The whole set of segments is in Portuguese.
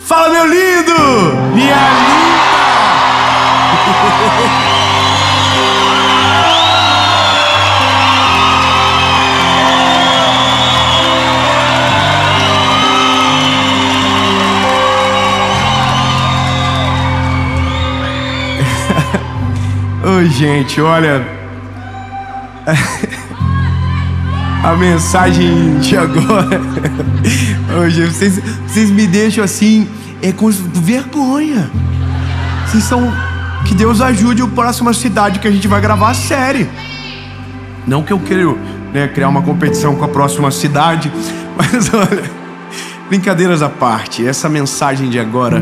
Fala, meu lindo! Minha linda! Oi, gente, olha, a mensagem de agora, hoje vocês me deixam assim, com vergonha. Vocês são, que Deus ajude a próxima cidade que a gente vai gravar a série. Não que eu quero, criar uma competição com a próxima cidade, mas olha, brincadeiras à parte, essa mensagem de agora,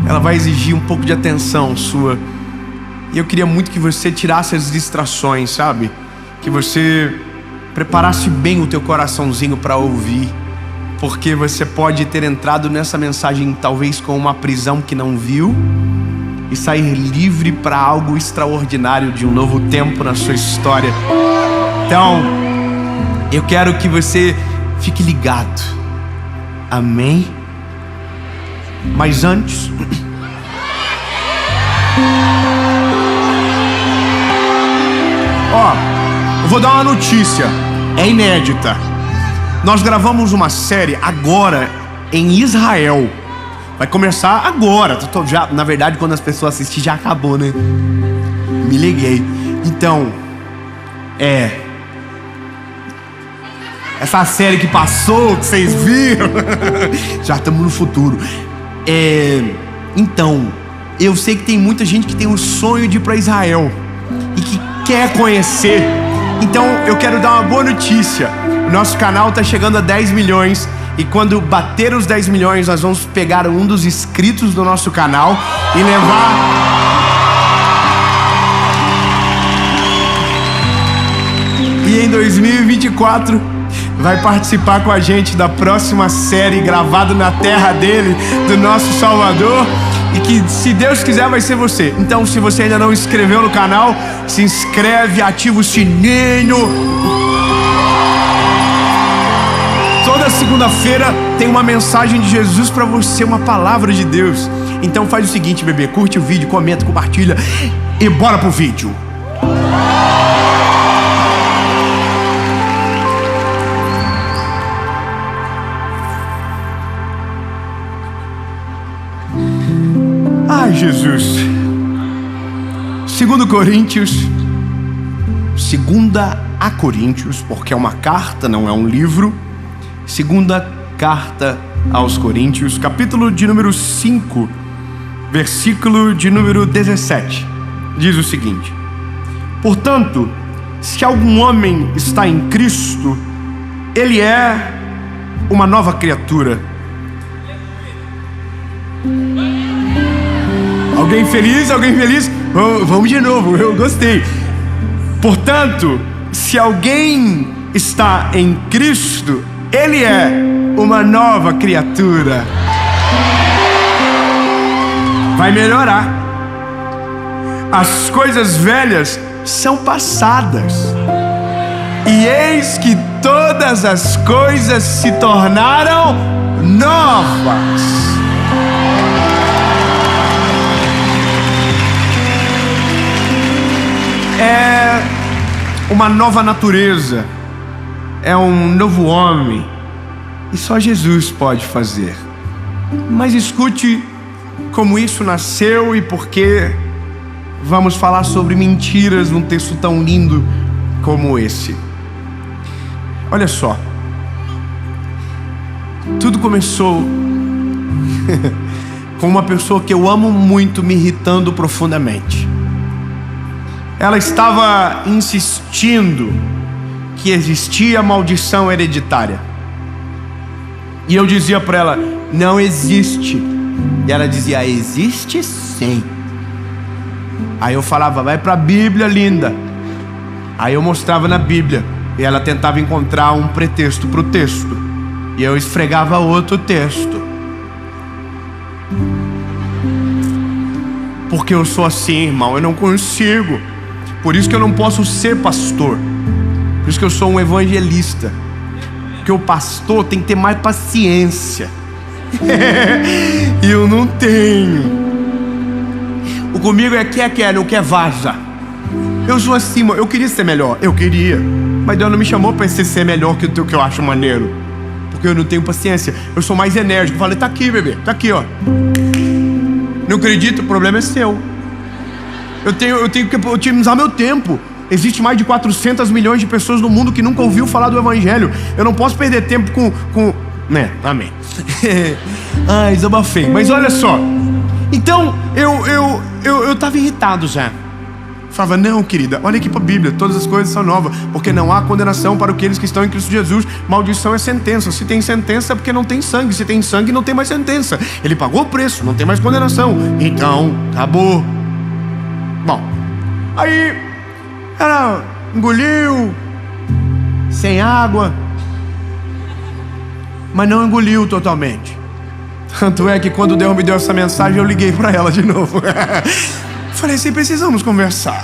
ela vai exigir um pouco de atenção sua. E eu queria muito que você tirasse as distrações, sabe? Que você preparasse bem o teu coraçãozinho para ouvir. Porque você pode ter entrado nessa mensagem talvez com uma prisão que não viu e sair livre para algo extraordinário de um novo tempo na sua história. Então, eu quero que você fique ligado. Amém? Mas antes... eu vou dar uma notícia, é inédita. Nós gravamos uma série agora em Israel. Vai começar agora. Já, na verdade, quando as pessoas assistirem, já acabou, né? Me liguei. Então, essa série que passou, que vocês viram, já estamos no futuro. Então, eu sei que tem muita gente que tem o sonho de ir para Israel e que quer conhecer. Então eu quero dar uma boa notícia. O nosso canal está chegando a 10 milhões. E quando bater os 10 milhões, nós vamos pegar um dos inscritos do nosso canal e levar... E em 2024 vai participar com a gente da próxima série gravada na terra dele, do nosso Salvador. E que, se Deus quiser, vai ser você. Então, se você ainda não se inscreveu no canal, se inscreve, ativa o sininho. Toda segunda-feira tem uma mensagem de Jesus para você, uma palavra de Deus. Então faz o seguinte, bebê, curte o vídeo, comenta, compartilha e bora pro vídeo. Ai, Jesus. 2 Coríntios, porque é uma carta, não é um livro. Segunda carta aos Coríntios, capítulo de número 5, versículo de número 17. Diz o seguinte: portanto, se algum homem está em Cristo, ele é uma nova criatura. Alguém feliz? Alguém feliz? Vamos de novo, eu gostei. Portanto, se alguém está em Cristo, ele é uma nova criatura. Vai melhorar. As coisas velhas são passadas, e eis que todas as coisas se tornaram novas. É uma nova natureza, é um novo homem, e só Jesus pode fazer. Mas escute como isso nasceu e por que vamos falar sobre mentiras num texto tão lindo como esse. Olha só, tudo começou com uma pessoa que eu amo muito me irritando profundamente. Ela estava insistindo que existia maldição hereditária. E eu dizia para ela, não existe. E ela dizia, existe sim. Aí eu falava, vai para a Bíblia, linda. Aí eu mostrava na Bíblia. E ela tentava encontrar um pretexto para o texto. E eu esfregava outro texto. Porque eu sou assim, irmão, eu não consigo. Por isso que eu não posso ser pastor. Por isso que eu sou um evangelista. Porque o pastor tem que ter mais paciência. Eu não tenho. O comigo é quer, não quer, vaza. Eu sou assim, eu queria ser melhor. Eu queria. Mas Deus não me chamou pra ser melhor que o teu que eu acho maneiro. Porque eu não tenho paciência. Eu sou mais enérgico. Eu falei, tá aqui, bebê. Tá aqui, ó. Não acredito, o problema é seu. Eu tenho que otimizar meu tempo. Existe mais de 400 milhões de pessoas no mundo que nunca ouviu falar do Evangelho. Eu não posso perder tempo com... Né? Amém. Ai, desabafei. Mas olha só. Então, eu tava irritado já. Falava, não, querida, olha aqui para a Bíblia, todas as coisas são novas, porque não há condenação para aqueles que estão em Cristo Jesus. Maldição é sentença. Se tem sentença é porque não tem sangue. Se tem sangue não tem mais sentença. Ele pagou o preço, não tem mais condenação. Então, acabou. Bom, aí ela engoliu sem água, mas não engoliu totalmente. Tanto é que quando Deus me deu essa mensagem, eu liguei para ela de novo. Falei assim, precisamos conversar.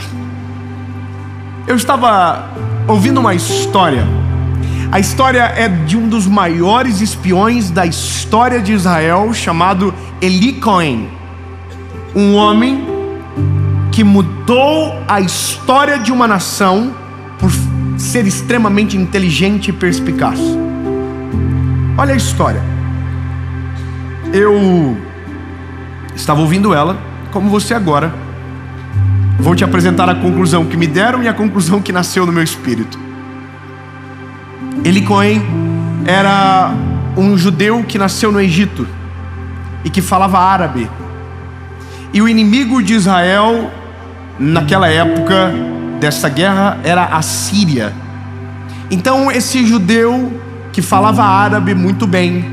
Eu estava ouvindo uma história. A história é de um dos maiores espiões da história de Israel, chamado Eli Cohen. Um homem que mudou a história de uma nação por ser extremamente inteligente e perspicaz. Olha a história. Eu estava ouvindo ela, como você agora. Vou te apresentar a conclusão que me deram e a conclusão que nasceu no meu espírito. Eli Cohen era um judeu que nasceu no Egito e que falava árabe. E o inimigo de Israel, naquela época dessa guerra, era a Síria. Então esse judeu que falava árabe muito bem,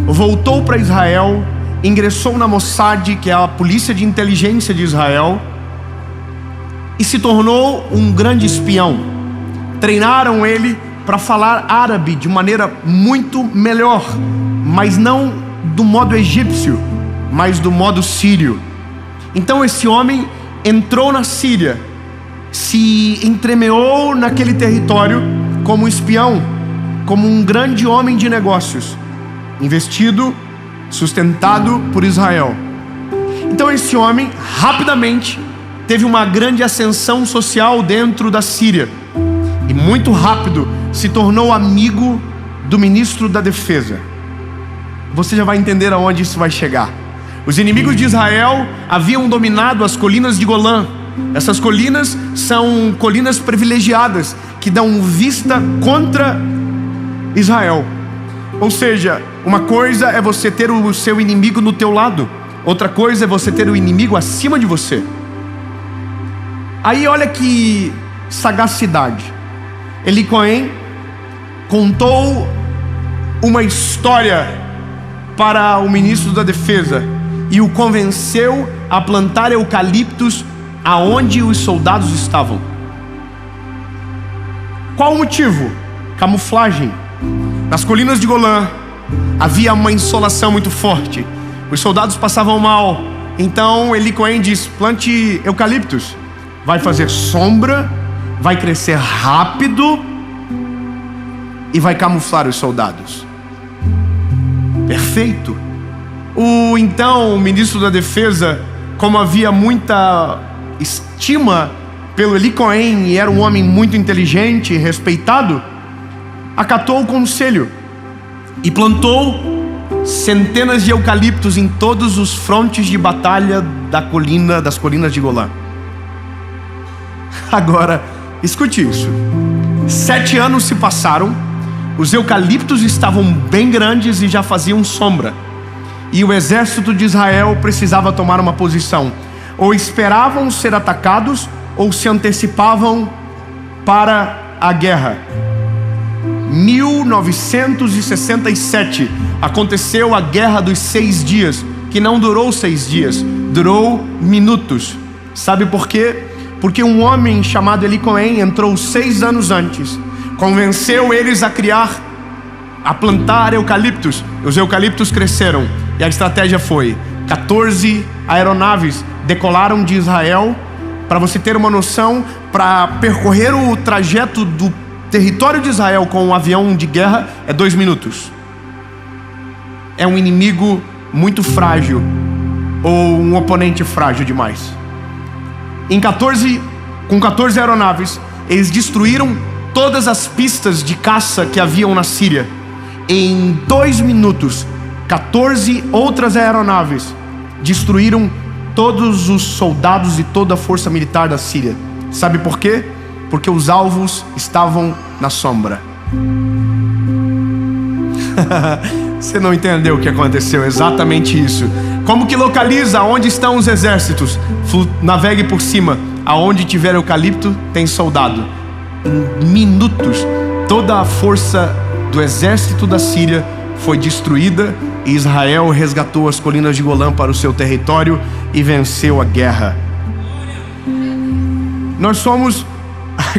voltou para Israel, ingressou na Mossad, que é a polícia de inteligência de Israel, e se tornou um grande espião. Treinaram ele para falar árabe de maneira muito melhor, mas não do modo egípcio, mas do modo sírio. Então esse homem entrou na Síria, se entremeou naquele território como espião, como um grande homem de negócios, investido, sustentado por Israel. Então esse homem rapidamente teve uma grande ascensão social dentro da Síria e muito rápido se tornou amigo do ministro da defesa. Você já vai entender aonde isso vai chegar. Os inimigos de Israel haviam dominado as colinas de Golã. Essas colinas são colinas privilegiadas que dão vista contra Israel. Ou seja, uma coisa é você ter o seu inimigo no teu lado, outra coisa é você ter o inimigo acima de você. Aí olha que sagacidade. Eli Cohen contou uma história para o ministro da defesa e o convenceu a plantar eucaliptos aonde os soldados estavam. Qual o motivo? Camuflagem. Nas colinas de Golã havia uma insolação muito forte. Os soldados passavam mal. Então Eli Cohen diz, plante eucaliptos. Vai fazer sombra, vai crescer rápido e vai camuflar os soldados. Perfeito. O ministro da defesa, como havia muita estima pelo Eli Cohen e era um homem muito inteligente e respeitado, acatou o conselho e plantou centenas de eucaliptos em todos os frontes de batalha das colinas de Golã. Agora, escute isso. 7 anos se passaram, os eucaliptos estavam bem grandes e já faziam sombra. E o exército de Israel precisava tomar uma posição. Ou esperavam ser atacados, ou se antecipavam para a guerra. 1967 aconteceu a Guerra dos 6 Dias, que não durou 6 dias, durou minutos. Sabe por quê? Porque um homem chamado Eli Cohen entrou 6 anos antes, convenceu eles a plantar eucaliptos. Os eucaliptos cresceram e a estratégia foi: 14 aeronaves decolaram de Israel. Para você ter uma noção, para percorrer o trajeto do território de Israel com um avião de guerra é 2 minutos. É um inimigo muito frágil ou um oponente frágil demais. Com 14 aeronaves, eles destruíram todas as pistas de caça que haviam na Síria. Em 2 minutos, 14 outras aeronaves destruíram todos os soldados e toda a força militar da Síria. Sabe por quê? Porque os alvos estavam na sombra. Você não entendeu o que aconteceu, exatamente isso. Como que localiza onde estão os exércitos? Navegue por cima. Aonde tiver eucalipto, tem soldado. Em minutos, toda a força do exército da Síria foi destruída e Israel resgatou as colinas de Golã para o seu território e venceu a guerra. Nós somos,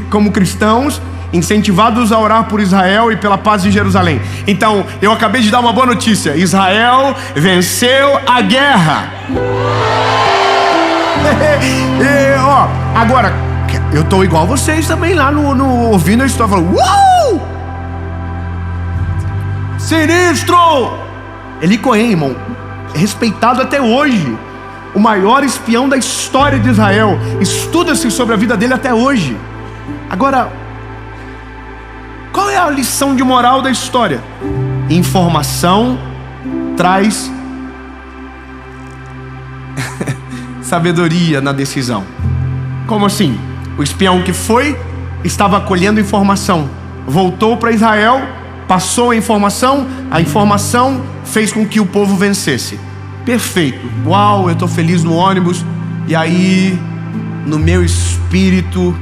como cristãos, incentivados a orar por Israel e pela paz de Jerusalém. Então, eu acabei de dar uma boa notícia: Israel venceu a guerra. Agora, eu estou igual vocês também lá no ouvindo a história, falando: uau! Sinistro! Eli Cohen, irmão, é respeitado até hoje, o maior espião da história de Israel. Estuda-se sobre a vida dele até hoje. Agora, qual é a lição de moral da história? Informação traz sabedoria na decisão. Como assim? O espião que foi, estava colhendo informação, voltou para Israel, passou a informação fez com que o povo vencesse. Perfeito. Uau, eu estou feliz no ônibus. E aí, no meu espírito,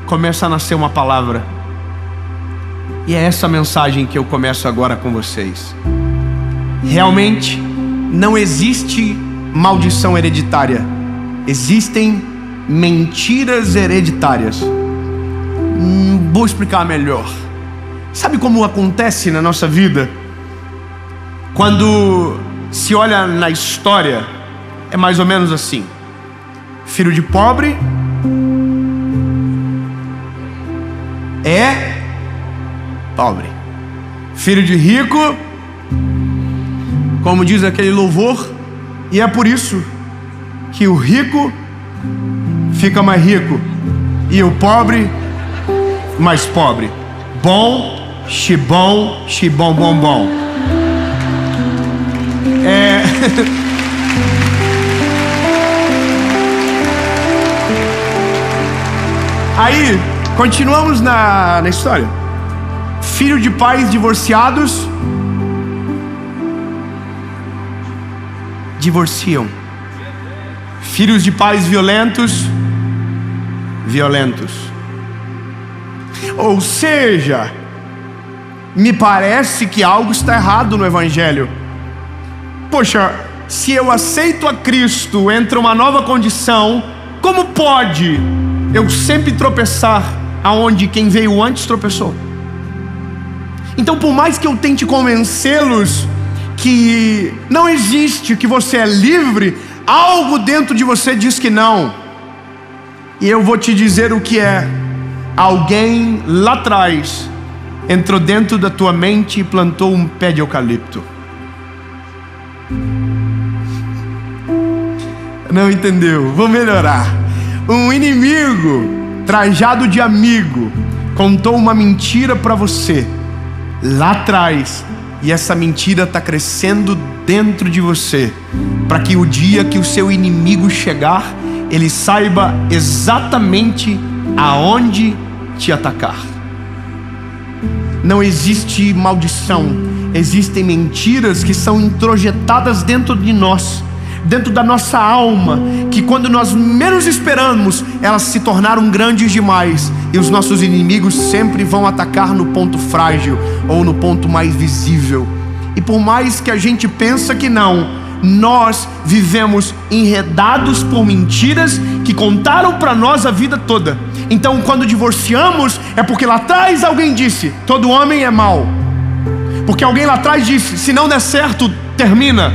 começa a nascer uma palavra. E é essa mensagem que eu começo agora com vocês. Realmente, não existe maldição hereditária. Existem mentiras hereditárias. Vou explicar melhor. Sabe como acontece na nossa vida? Quando se olha na história, é mais ou menos assim: filho de pobre é pobre, filho de rico, como diz aquele louvor, e é por isso que o rico fica mais rico e o pobre mais pobre. Bom, xibom, xibom, bom, bom. Aí, continuamos na história. Filho de pais divorciados divorciam. Filhos de pais violentos. Ou seja, me parece que algo está errado no Evangelho. Poxa, se eu aceito a Cristo, entra uma nova condição, como pode eu sempre tropeçar aonde quem veio antes tropeçou? Então, por mais que eu tente convencê-los que não existe, que você é livre, algo dentro de você diz que não. E eu vou te dizer o que é. Alguém lá atrás entrou dentro da tua mente e plantou um pé de eucalipto. Não entendeu? Vou melhorar. Um inimigo trajado de amigo contou uma mentira para você lá atrás, e essa mentira está crescendo dentro de você, para que o dia que o seu inimigo chegar, ele saiba exatamente aonde te atacar. Não existe maldição, existem mentiras que são introjetadas dentro de nós, dentro da nossa alma, que quando nós menos esperamos, elas se tornaram grandes demais, e os nossos inimigos sempre vão atacar no ponto frágil ou no ponto mais visível. E por mais que a gente pense que não, nós vivemos enredados por mentiras que contaram para nós a vida toda. Então, quando divorciamos, é porque lá atrás alguém disse: todo homem é mau. Porque alguém lá atrás disse: se não der certo, termina.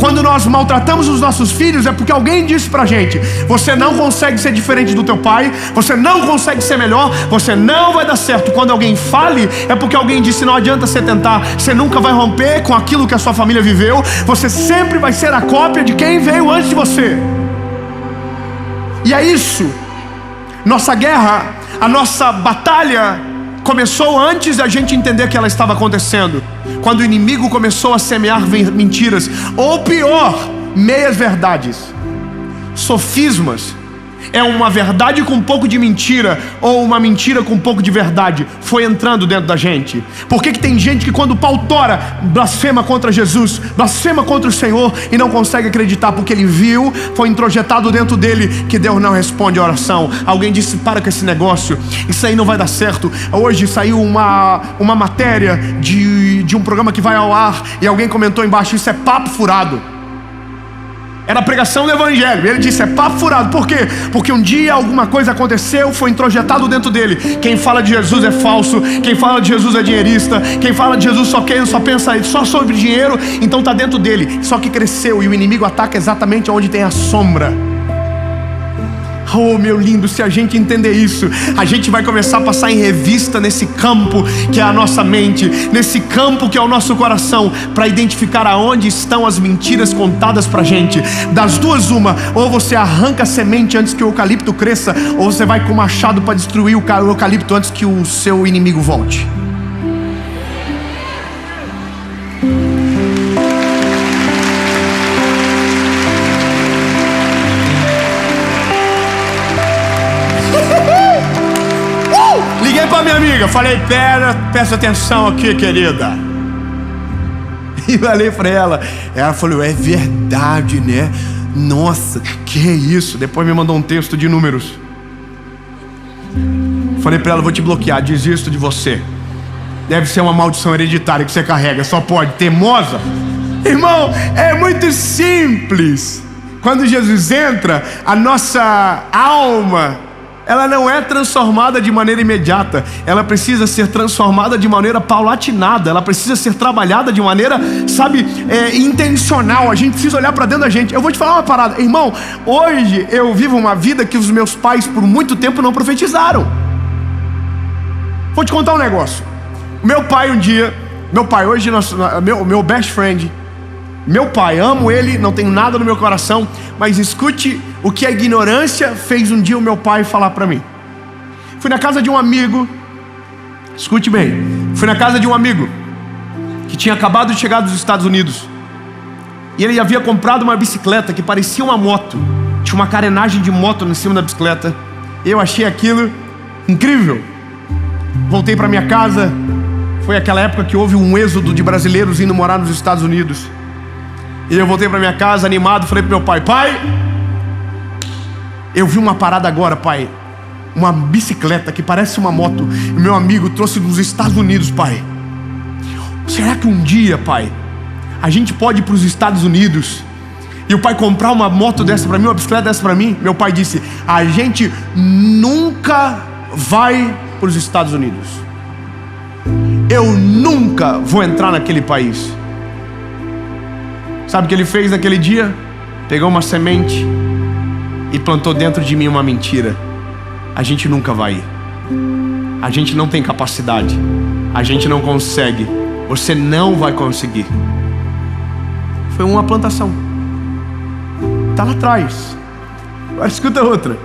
Quando nós maltratamos os nossos filhos, é porque alguém disse pra gente: você não consegue ser diferente do teu pai, você não consegue ser melhor, você não vai dar certo. Quando alguém fale, é porque alguém disse: não adianta você tentar, você nunca vai romper com aquilo que a sua família viveu, você sempre vai ser a cópia de quem veio antes de você. E é isso. Nossa guerra, a nossa batalha começou antes da gente entender que ela estava acontecendo, quando o inimigo começou a semear mentiras, ou pior, meias verdades, sofismas. É uma verdade com um pouco de mentira, ou uma mentira com um pouco de verdade. Foi entrando dentro da gente. Por que tem gente que quando o pau tora, blasfema contra Jesus, blasfema contra o Senhor, e não consegue acreditar? Porque ele viu, foi introjetado dentro dele que Deus não responde a oração. Alguém disse: para com esse negócio, isso aí não vai dar certo. Hoje saiu uma matéria de um programa que vai ao ar, e alguém comentou embaixo: isso é papo furado. Era a pregação do evangelho. Ele disse: é papo furado. Por quê? Porque um dia alguma coisa aconteceu, foi introjetado dentro dele. Quem fala de Jesus é falso, quem fala de Jesus é dinheirista, quem fala de Jesus só pensa só sobre dinheiro. Então está dentro dele. Só que cresceu, e o inimigo ataca exatamente onde tem a sombra. Oh, meu lindo, se a gente entender isso, a gente vai começar a passar em revista nesse campo que é a nossa mente, nesse campo que é o nosso coração, para identificar aonde estão as mentiras contadas pra gente. Das duas, uma: ou você arranca a semente antes que o eucalipto cresça, ou você vai com o machado para destruir o eucalipto antes que o seu inimigo volte. Liguei pra minha amiga, falei: presta atenção aqui, querida. E falei pra ela. Ela falou: é verdade, né? Nossa, que é isso? Depois me mandou um texto de números. Falei pra ela: vou te bloquear, desisto de você. Deve ser uma maldição hereditária que você carrega, só pode. Teimosa. Irmão, é muito simples. Quando Jesus entra, a nossa alma, ela não é transformada de maneira imediata. Ela precisa ser transformada de maneira paulatinada. Ela precisa ser trabalhada de maneira, intencional. A gente precisa olhar para dentro da gente. Eu vou te falar uma parada, irmão. Hoje eu vivo uma vida que os meus pais por muito tempo não profetizaram. Vou te contar um negócio. Meu pai hoje, meu best friend, meu pai, amo ele, não tenho nada no meu coração, mas escute o que a ignorância fez um dia o meu pai falar para mim. Fui na casa de um amigo, escute bem, fui na casa de um amigo que tinha acabado de chegar dos Estados Unidos, e ele havia comprado uma bicicleta que parecia uma moto, tinha uma carenagem de moto em cima da bicicleta. Eu achei aquilo incrível. Voltei para minha casa. Foi aquela época que houve um êxodo de brasileiros indo morar nos Estados Unidos. E eu voltei para minha casa animado, falei pro meu pai: pai, eu vi uma parada agora, pai. Uma bicicleta que parece uma moto. E meu amigo trouxe dos Estados Unidos, pai. Será que um dia, pai, a gente pode ir para os Estados Unidos e o pai comprar uma moto dessa para mim, uma bicicleta dessa para mim? Meu pai disse: a gente nunca vai para os Estados Unidos. Eu nunca vou entrar naquele país. Sabe o que ele fez naquele dia? Pegou uma semente e plantou dentro de mim uma mentira. A gente nunca vai ir. A gente não tem capacidade. A gente não consegue. Você não vai conseguir. Foi uma plantação. Está lá atrás. Agora escuta outra.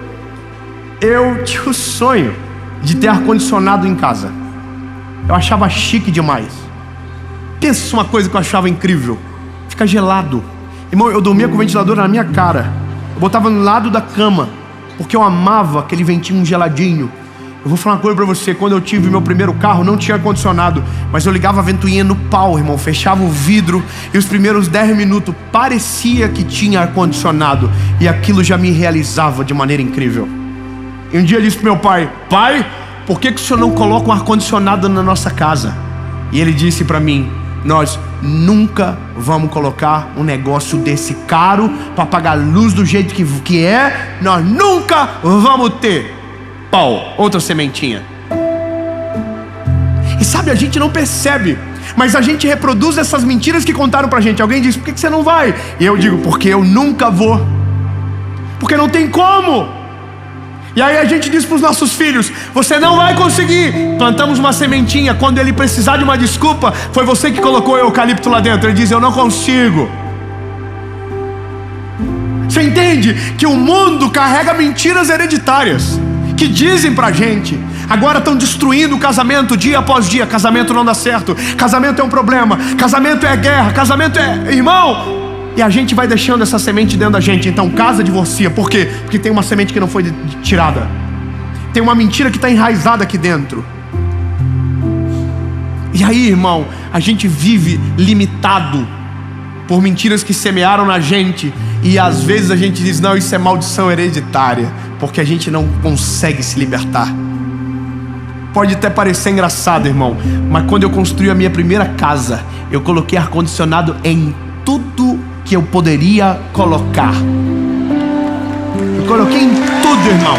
Eu tinha o sonho de ter ar-condicionado em casa. Eu achava chique demais. Pensa uma coisa que eu achava incrível: fica gelado. Irmão, eu dormia com o ventilador na minha cara. Eu botava no lado da cama, porque eu amava aquele ventinho geladinho. Eu vou falar uma coisa pra você: quando eu tive meu primeiro carro, não tinha ar-condicionado, mas eu ligava a ventoinha no pau, irmão. Fechava o vidro e os primeiros 10 minutos parecia que tinha ar-condicionado. E aquilo já me realizava de maneira incrível. E um dia eu disse pro meu pai: pai, por que o senhor não coloca um ar-condicionado na nossa casa? E ele disse pra mim: nós nunca vamos colocar um negócio desse caro para pagar luz do jeito que é. Nós nunca vamos ter. Pau, outra sementinha. E sabe, a gente não percebe, Mas a gente reproduz essas mentiras que contaram pra gente. Alguém diz: por que você não vai? E eu digo: porque eu nunca vou. Porque não tem como. E aí a gente diz para os nossos filhos: você não vai conseguir. Plantamos uma sementinha, quando ele precisar de uma desculpa: foi você que colocou o eucalipto lá dentro. Ele diz: eu não consigo. Você entende que o mundo carrega mentiras hereditárias que dizem pra gente. Agora estão destruindo o casamento dia após dia. Casamento não dá certo, casamento é um problema, casamento é guerra, casamento é... Irmão, e a gente vai deixando essa semente dentro da gente. Então casa, divorcia. Por quê? Porque tem uma semente que não foi tirada. Tem uma mentira que está enraizada aqui dentro. E aí, irmão, a gente vive limitado por mentiras que semearam na gente. E às vezes a gente diz: não, isso é maldição hereditária, porque a gente não consegue se libertar. Pode até parecer engraçado, irmão, mas quando eu construí a minha primeira casa, eu coloquei ar-condicionado em tudo que eu poderia colocar. Eu coloquei em tudo, irmão.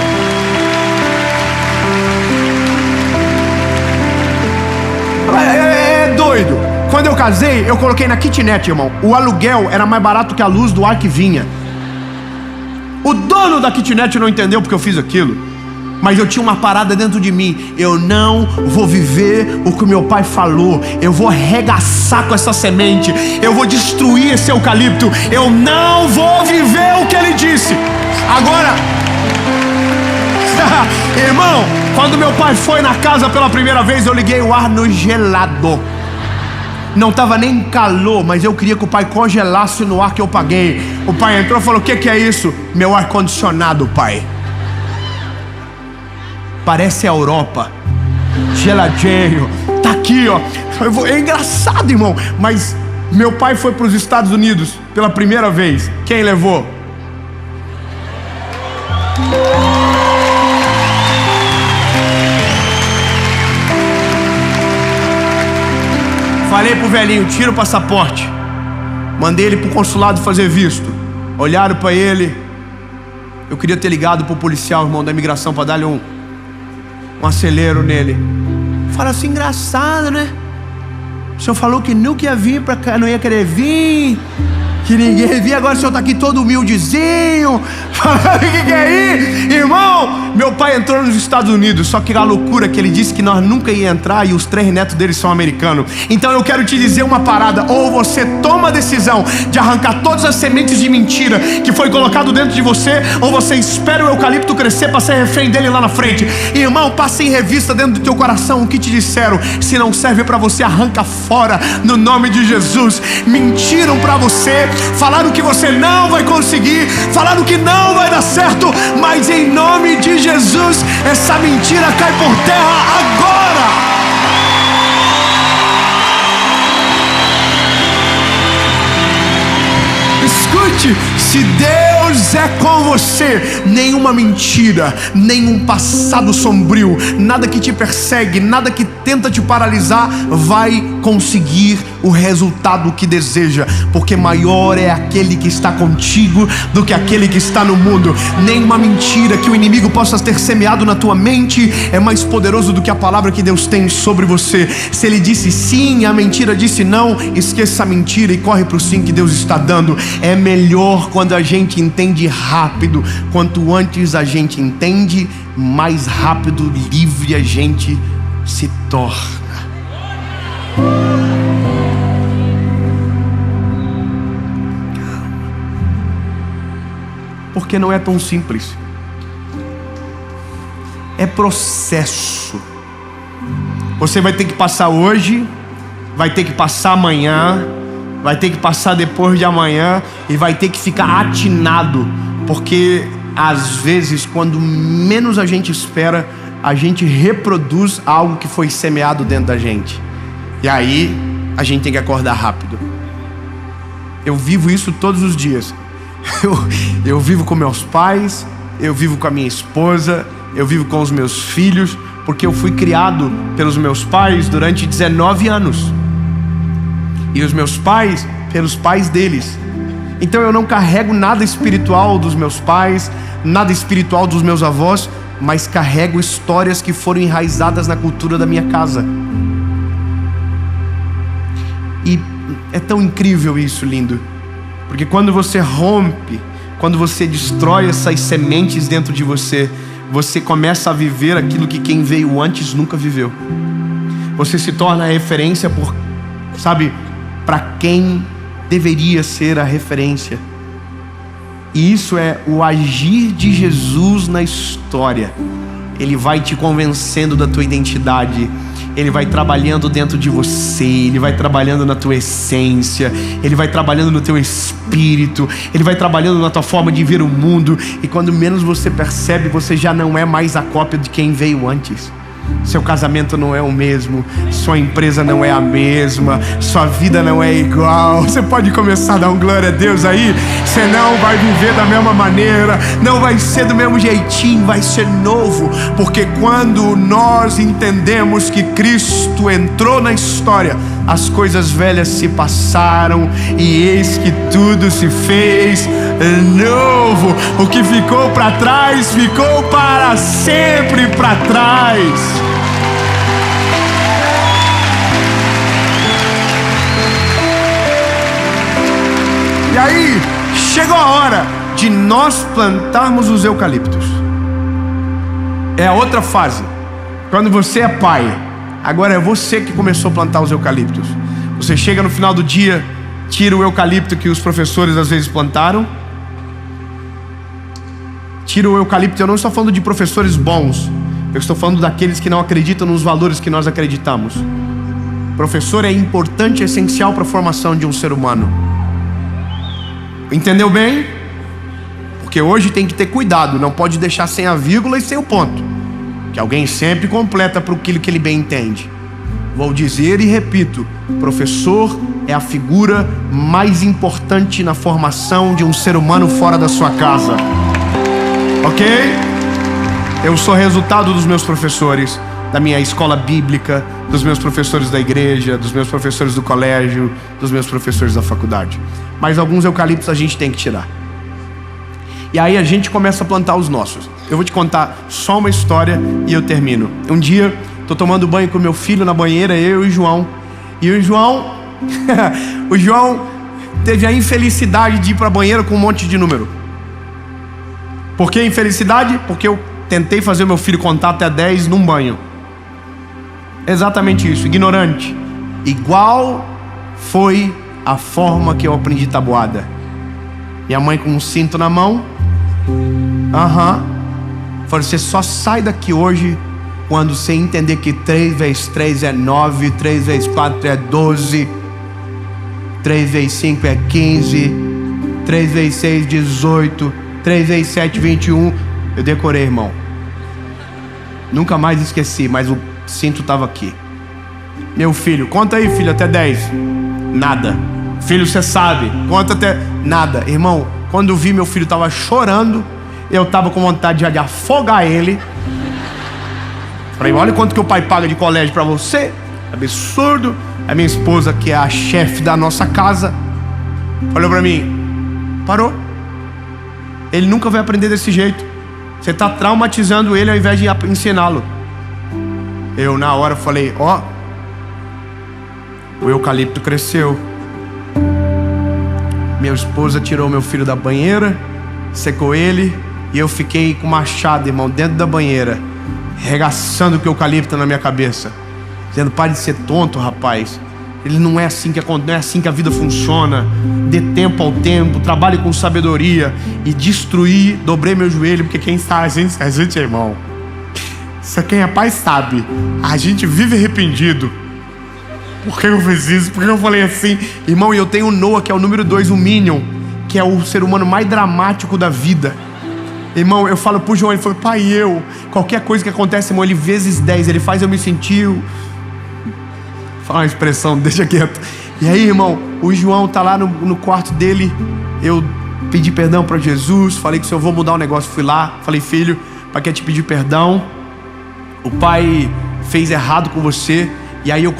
É doido. Quando eu casei, eu coloquei na kitnet, irmão. O aluguel era mais barato que a luz do ar que vinha. O dono da kitnet não entendeu porque eu fiz aquilo, mas eu tinha uma parada dentro de mim: eu não vou viver o que meu pai falou. Eu vou arregaçar com essa semente. Eu vou destruir esse eucalipto. Eu não vou viver o que ele disse. Agora, irmão, quando meu pai foi na casa pela primeira vez, eu liguei o ar no gelado. Não estava nem calor, mas eu queria que o pai congelasse no ar que eu paguei. O pai entrou e falou: o que é isso? Meu ar-condicionado, pai. Parece a Europa, geladinho, tá aqui, ó. É engraçado, irmão, mas meu pai foi para os Estados Unidos pela primeira vez. Quem levou? Falei pro velhinho: tira o passaporte. Mandei ele pro consulado fazer visto. Olharam para ele. Eu queria ter ligado pro policial, irmão, da imigração, para dar-lhe um acelero nele. Fala assim: engraçado, né? O senhor falou que nunca ia vir pra cá, não ia querer vir, que ninguém via, agora o senhor tá aqui todo humildezinho. Fala: o que é aí? Irmão, meu pai entrou nos Estados Unidos, só que a loucura que ele disse que nós nunca ia entrar, e os 3 netos dele são americanos. Então eu quero te dizer uma parada: ou você toma a decisão de arrancar todas as sementes de mentira que foi colocado dentro de você, ou você espera o eucalipto crescer para ser refém dele lá na frente. Irmão, passe em revista dentro do teu coração o que te disseram. Se não serve para você, arranca fora no nome de Jesus. Mentiram para você, falaram que você não vai conseguir, falaram que não vai dar certo, mas em nome de Jesus, essa mentira cai por terra agora. Escute, se Deus é com você, nenhuma mentira, nenhum passado sombrio, nada que te persegue, nada que tenta te paralisar vai conseguir o resultado que deseja, porque maior é aquele que está contigo do que aquele que está no mundo. Nenhuma mentira que o inimigo possa ter semeado na tua mente é mais poderoso do que a palavra que Deus tem sobre você. Se ele disse sim e a mentira disse não, esqueça a mentira e corre para o sim que Deus está dando. É melhor quando a gente entende rápido. Quanto antes a gente entende, mais rápido livre a gente se torna. Porque não é tão simples. É processo. Você vai ter que passar hoje, vai ter que passar amanhã, vai ter que passar depois de amanhã, e vai ter que ficar atinado. Porque às vezes, quando menos a gente espera, a gente reproduz algo que foi semeado dentro da gente. E aí a gente tem que acordar rápido. Eu vivo isso todos os dias. Eu vivo com meus pais, eu vivo com a minha esposa, eu vivo com os meus filhos, porque eu fui criado pelos meus pais durante 19 anos. E os meus pais pelos pais deles. Então eu não carrego nada espiritual dos meus pais, nada espiritual dos meus avós, mas carrego histórias que foram enraizadas na cultura da minha casa. E é tão incrível isso, lindo. Porque quando você rompe, quando você destrói essas sementes dentro de você, você começa a viver aquilo que quem veio antes nunca viveu. Você se torna a referência para quem deveria ser a referência. E isso é o agir de Jesus na história. Ele vai te convencendo da tua identidade. Ele vai trabalhando dentro de você. Ele vai trabalhando na tua essência. Ele vai trabalhando no teu espírito. Ele vai trabalhando na tua forma de ver o mundo. E quando menos você percebe, você já não é mais a cópia de quem veio antes. Seu casamento não é o mesmo, sua empresa não é a mesma, sua vida não é igual. Você pode começar a dar um glória a Deus aí. Você não vai viver da mesma maneira, não vai ser do mesmo jeitinho, vai ser novo. Porque quando nós entendemos que Cristo entrou na história, as coisas velhas se passaram e eis que tudo se fez novo. O que ficou para trás, ficou para sempre para trás. E aí, chegou a hora de nós plantarmos os eucaliptos. É a outra fase. Quando você é pai, agora é você que começou a plantar os eucaliptos. Você chega no final do dia, tira o eucalipto que os professores às vezes plantaram. Tira o eucalipto, eu não estou falando de professores bons. Eu estou falando daqueles que não acreditam nos valores que nós acreditamos. Professor é importante, é essencial para a formação de um ser humano. Entendeu bem? Porque hoje tem que ter cuidado, não pode deixar sem a vírgula e sem o ponto, que alguém sempre completa para aquilo que ele bem entende. Vou dizer e repito: professor é a figura mais importante na formação de um ser humano fora da sua casa. Ok? Eu sou resultado dos meus professores, da minha escola bíblica, dos meus professores da igreja, dos meus professores do colégio, dos meus professores da faculdade. Mas alguns eucaliptos a gente tem que tirar. E aí a gente começa a plantar os nossos. Eu vou te contar só uma história e eu termino. Um dia, tô tomando banho com meu filho na banheira, eu e o João. E o João, o João teve a infelicidade de ir para a banheira com um monte de número. Por que infelicidade? Porque eu tentei fazer o meu filho contar até 10 num banho. Exatamente isso, ignorante. Igual foi a forma que eu aprendi tabuada. Minha mãe com um cinto na mão. Falou: você só sai daqui hoje quando você entender que 3 vezes 3 é 9, 3 vezes 4 é 12, 3 vezes 5 é 15, 3 vezes 6 18, 3 vezes 7 21. Eu decorei, irmão. Nunca mais esqueci, mas o cinto estava aqui. Meu filho: conta aí, filho, até 10. Nada. Filho, você sabe, conta até... Nada. Irmão, quando eu vi, meu filho estava chorando. Eu estava com vontade de afogar ele. Falei: olha quanto que o pai paga de colégio para você. Absurdo. A minha esposa, que é a chefe da nossa casa, falou para mim: parou. Ele nunca vai aprender desse jeito. Você está traumatizando ele ao invés de ensiná-lo. Eu na hora falei: ó, o eucalipto cresceu. Minha esposa tirou meu filho da banheira, secou ele, e eu fiquei com o machado, irmão, dentro da banheira, regaçando com o eucalipto na minha cabeça, dizendo: pare de ser tonto, rapaz. Ele não é assim que acontece, não é assim que a vida funciona. Dê tempo ao tempo, trabalhe com sabedoria. E destruí, dobrei meu joelho, porque quem sabe, a gente é irmão. Quem é pai sabe, a gente vive arrependido. Por que eu fiz isso? Por que eu falei assim? Irmão, e eu tenho o Noah, que é o número 2, o Minion, que é o ser humano mais dramático da vida. Irmão, eu falo pro João, ele falou: pai, qualquer coisa que acontece, irmão, ele vezes 10, ele faz eu me sentir... Fala uma expressão, deixa quieto. E aí, irmão, o João tá lá no quarto dele. Eu pedi perdão para Jesus, falei que se eu vou mudar o negócio, fui lá, falei: filho, pai quer te pedir perdão. O pai fez errado com você. E aí eu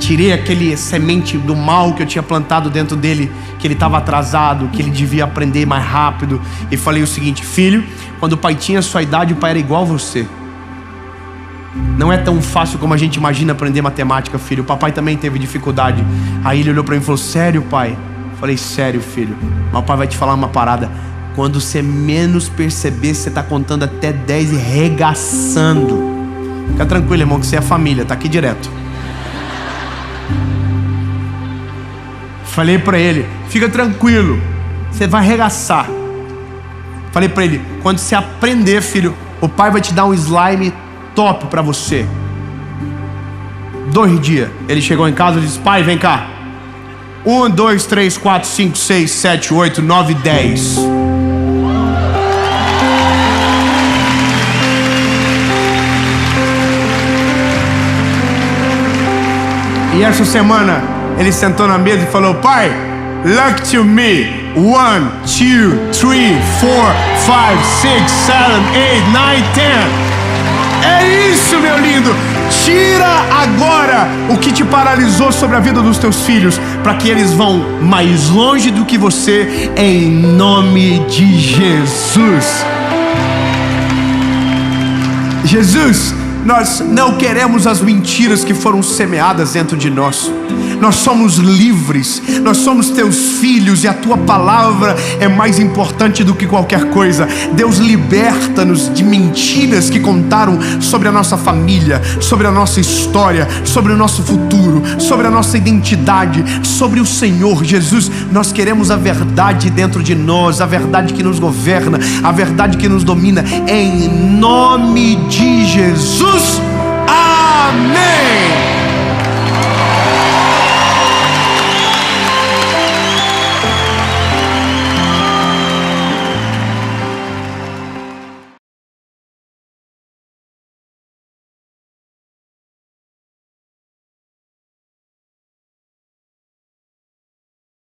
tirei aquele semente do mal que eu tinha plantado dentro dele, que ele estava atrasado, que ele devia aprender mais rápido. E falei o seguinte: filho, quando o pai tinha a sua idade, o pai era igual a você. Não é tão fácil como a gente imagina aprender matemática, filho. O papai também teve dificuldade. Aí ele olhou para mim e falou: sério, pai? Eu falei: sério, filho. Mas o pai vai te falar uma parada. Quando você menos perceber, você está contando até 10 e regaçando. Fica tranquilo, irmão, que você é família, tá aqui direto. Falei para ele: fica tranquilo, você vai arregaçar. Falei para ele: quando você aprender, filho, o pai vai te dar um slime top para você. 2 dias. Ele chegou em casa e disse: pai, vem cá. 1, 2, 3, 4, 5, 6, 7, 8, 9, 10. E essa semana ele sentou na mesa e falou: pai, look to me. 1, 2, 3, 4, 5, 6, 7, 8, 9, 10. É isso, meu lindo. Tira agora o que te paralisou sobre a vida dos teus filhos, para que eles vão mais longe do que você, em nome de Jesus. Jesus, nós não queremos as mentiras que foram semeadas dentro de nós. Nós somos livres, nós somos teus filhos e a tua palavra é mais importante do que qualquer coisa. Deus, liberta-nos de mentiras que contaram sobre a nossa família, sobre a nossa história, sobre o nosso futuro, sobre a nossa identidade, sobre o Senhor. Jesus, nós queremos a verdade dentro de nós, a verdade que nos governa, a verdade que nos domina, em nome de Jesus.